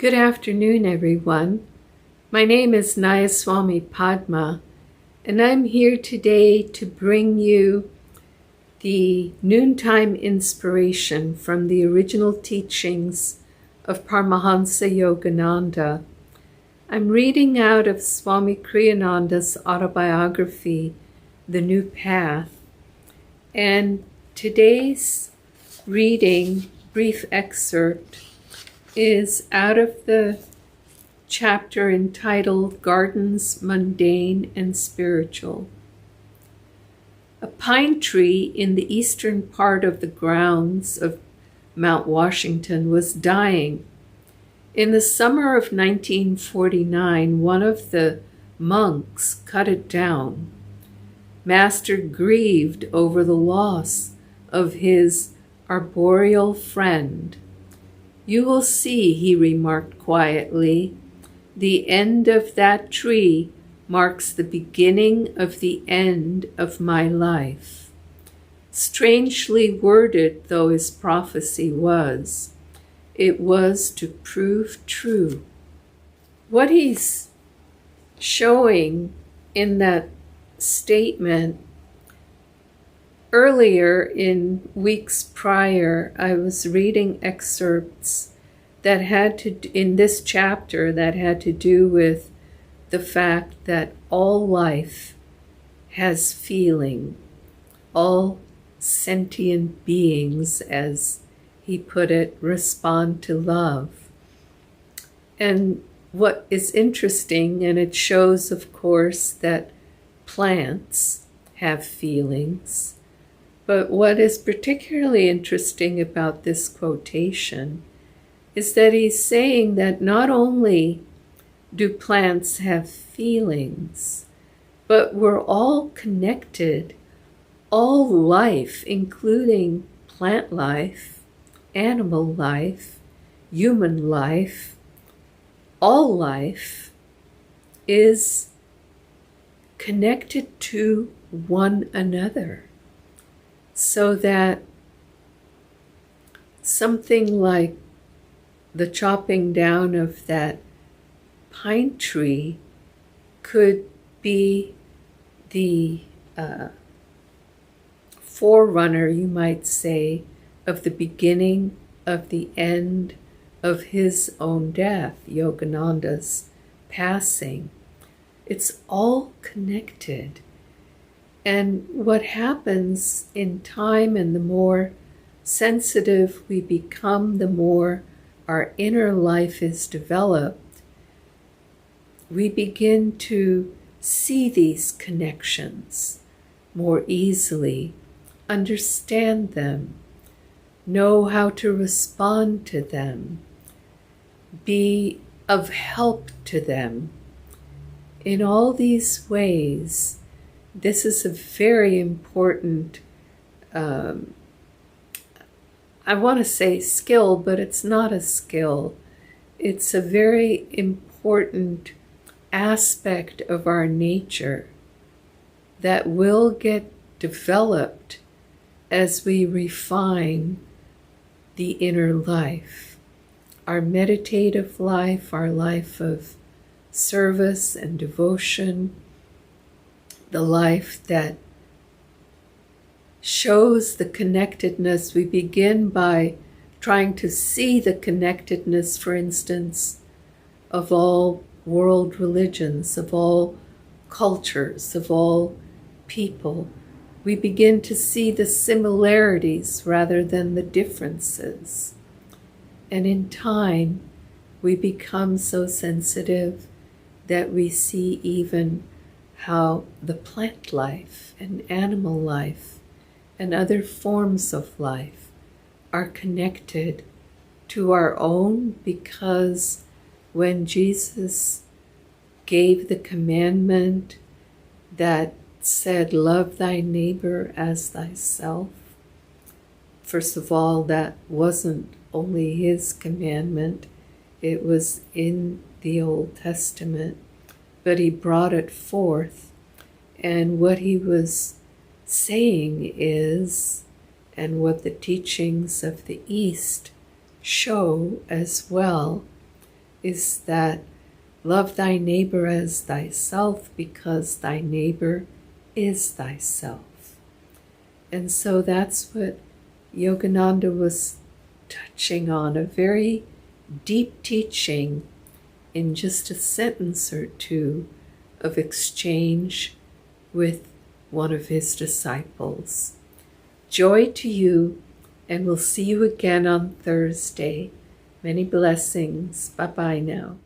Good afternoon, everyone. My name is Nayaswami Padma, and I'm here today to bring you the noontime inspiration from the original teachings of Paramahansa Yogananda. I'm reading out of Swami Kriyananda's autobiography, The New Path, and today's reading, brief excerpt, is out of the chapter entitled Gardens Mundane and Spiritual. A pine tree in the eastern part of the grounds of Mount Washington was dying. In the summer of 1949, one of the monks cut it down. Master grieved over the loss of his arboreal friend. "You will see," he remarked quietly, "the end of that tree marks the beginning of the end of my life." Strangely worded though his prophecy was, it was to prove true. What he's showing in that statement, earlier in weeks prior, I was reading excerpts that had to, in this chapter, that had to do with the fact that all life has feeling. All sentient beings, as he put it, respond to love. And what is interesting, and it shows, of course, that plants have feelings. But what is particularly interesting about this quotation is that he's saying that not only do plants have feelings, but we're all connected. All life, including plant life, animal life, human life, all life is connected to one another. So that something like the chopping down of that pine tree could be the forerunner, you might say, of the beginning of the end of his own death, Yogananda's passing. It's all connected. And what happens in time, and the more sensitive we become, the more our inner life is developed, we begin to see these connections more easily, understand them, know how to respond to them, be of help to them. In all these ways, this is a very important, I want to say skill, but it's not a skill. It's a very important aspect of our nature that will get developed as we refine the inner life. Our meditative life, our life of service and devotion, the life that shows the connectedness. We begin by trying to see the connectedness, for instance, of all world religions, of all cultures, of all people. We begin to see the similarities rather than the differences. And in time, we become so sensitive that we see even how the plant life and animal life and other forms of life are connected to our own, because when Jesus gave the commandment that said, "Love thy neighbor as thyself," first of all, that wasn't only his commandment, it was in the Old Testament, but he brought it forth. And what he was saying is, and what the teachings of the East show as well, is that love thy neighbor as thyself, because thy neighbor is thyself. And so that's what Yogananda was touching on, a very deep teaching in just a sentence or two of exchange with one of his disciples. Joy to you, and we'll see you again on Thursday. Many blessings. Bye-bye now.